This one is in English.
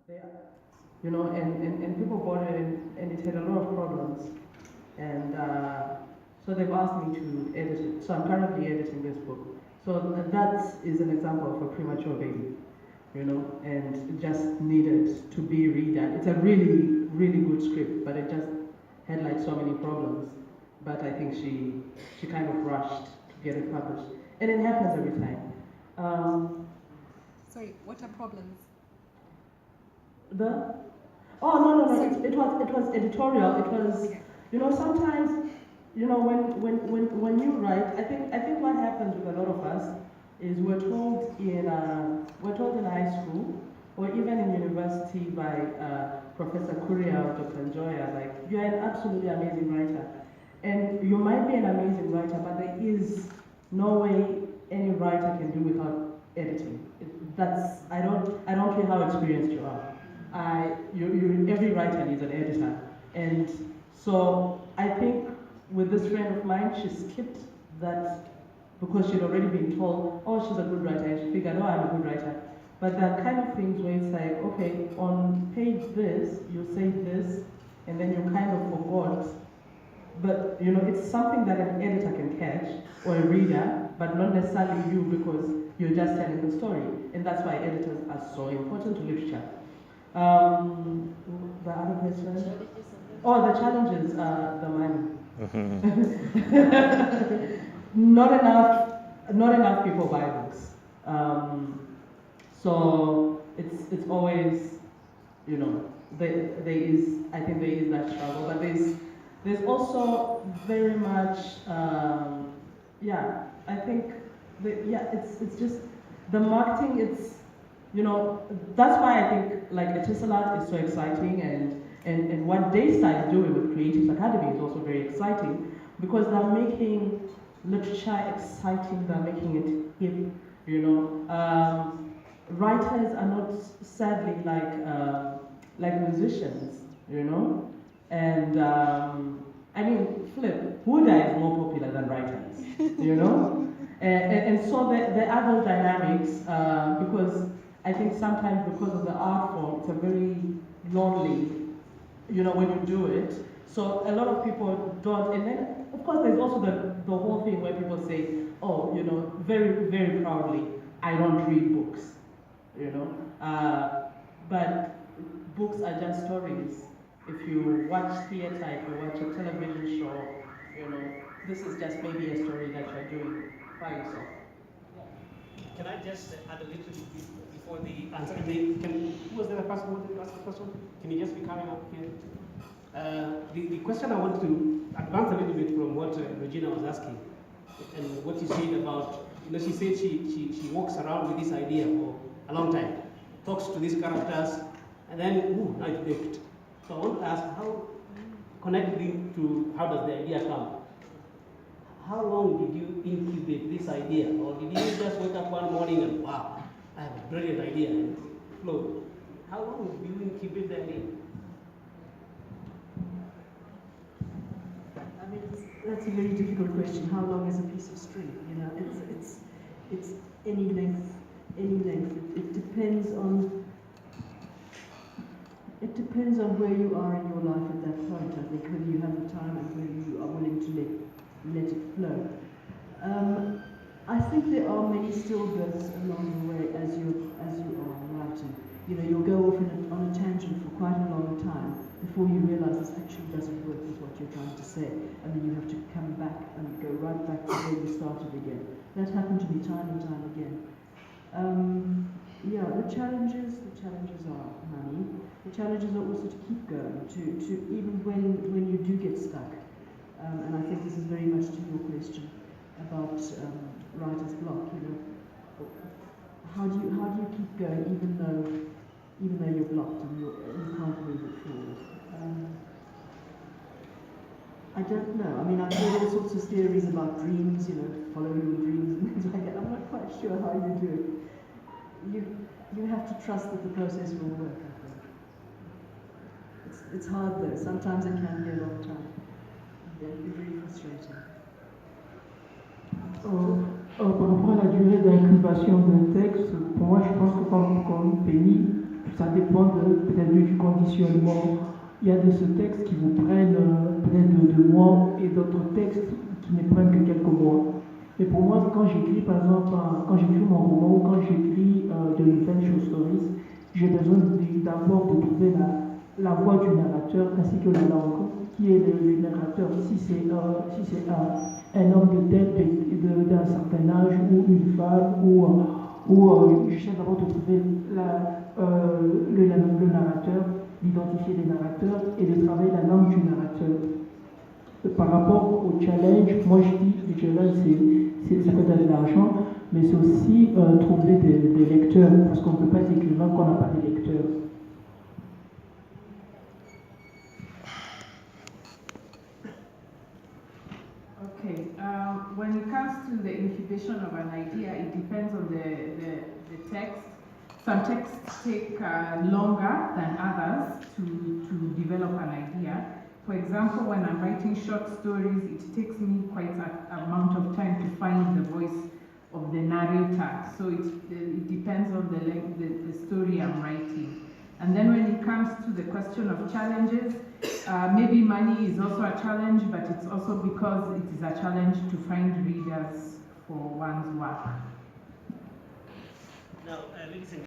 They are, and people bought it and it had a lot of problems. And so they've asked me to edit it. So I'm currently editing this book. So that is an example of a premature baby, and it just needed to be redone. It's a really, really good script, but it just had like so many problems. But I think she kind of rushed to get it published. And it happens every time. Sorry, what are problems? It was editorial. It was, sometimes, when you write, I think what happens with a lot of us is we're told in high school or even in university by Professor Kuria or Dr. Njoya, like, you're an absolutely amazing writer. And you might be an amazing writer, but there is no way any writer can do without editing. I don't care how experienced you are. Every writer needs an editor. And so I think with this friend of mine, she skipped that because she'd already been told, oh, she's a good writer, and she figured, oh, I'm a good writer. But there are kind of things where it's like, okay, on page this, you say this, and then you kind of forgot. But, it's something that an editor can catch, or a reader, but not necessarily you, because you're just telling the story. And that's why editors are so important to literature. The other question? Oh, the challenges, the money. Not enough people buy books. So it's always, I think there is that struggle, but there's also very much, I think, it's just the marketing. That's why I think like Etisalat is so exciting, and what Daystar is doing with Creative Academy is also very exciting, because they're making literature exciting, they're making it hip, Writers are not sadly like musicians, and I mean, Huda is more popular than writers, and so there are those dynamics, because I think sometimes because of the art form, it's a very lonely, when you do it. So a lot of people don't, and then of course there's also the whole thing where people say, oh, very, very proudly, I don't read books, but books are just stories. If you watch theater, if you watch a television show, this is just maybe a story that you're doing by yourself. Can I just add a little bit before the answer? Who was the other person who wanted to ask the question? Can you just be coming up here? The question I want to advance a little bit from what Regina was asking, and what you said about, she said she walks around with this idea for a long time, talks to these characters, and then, now it's baked. So I want to ask, how connecting to how does the idea come? How long did you incubate this idea? Or did you just wake up one morning and, wow, I have a brilliant idea, and flow? How long do you incubate the idea? I mean, that's a very difficult question. How long is a piece of string? It's any length. It depends on where you are in your life at that point. I think whether you have the time and whether you are willing to let it flow. I think there are many stillbirths along the way as you are writing. You'll go off on a tangent for quite a long time before you realize this actually doesn't work with what you're trying to say, and then you have to come back and go right back to where you started again. That happened to me time and time again. The challenges are money. The challenges are also to keep going, to even when you do get stuck. And I think this is very much to your question about writer's block. How do you keep going even though you're blocked and you can't move it forward? I don't know. I mean, I've heard all sorts of theories about dreams, following your dreams and things like that. I'm not quite sure how you do it. You have to trust that the process will work, I think. It's hard though. Sometimes it can be a long time. It can be very frustrating. Par rapport à la durée d'incubation d'un texte, pour moi, je pense que comme pays, ça dépend peut-être du conditionnement. Il y a de ce texte qui vous prennent peut-être 2 mois et d'autres textes qui ne prennent que quelques mois. Et pour moi, quand j'écris, par exemple, quand j'écris mon roman ou quand j'écris de nouvelles short stories, j'ai besoin d'abord de trouver la voix du narrateur ainsi que la langue. Qui est le narrateur? Si c'est un homme de tête d'un certain âge ou une femme, ou j'essaie d'abord de trouver le narrateur, d'identifier les narrateurs et de travailler la langue du narrateur. Par rapport au challenge, moi je dis que le challenge ça peut être de l'argent, mais c'est aussi trouver des lecteurs, parce qu'on ne peut pas être écrivain quand on n'a pas de lecteurs. Okay, when it comes to the incubation of an idea, it depends on the text. Some texts take longer than others to develop an idea. For example, when I'm writing short stories, it takes me quite an amount of time to find the voice of the narrator. So it depends on the story I'm writing. And then when it comes to the question of challenges, maybe money is also a challenge, but it's also because it is a challenge to find readers for one's work. Now, ladies and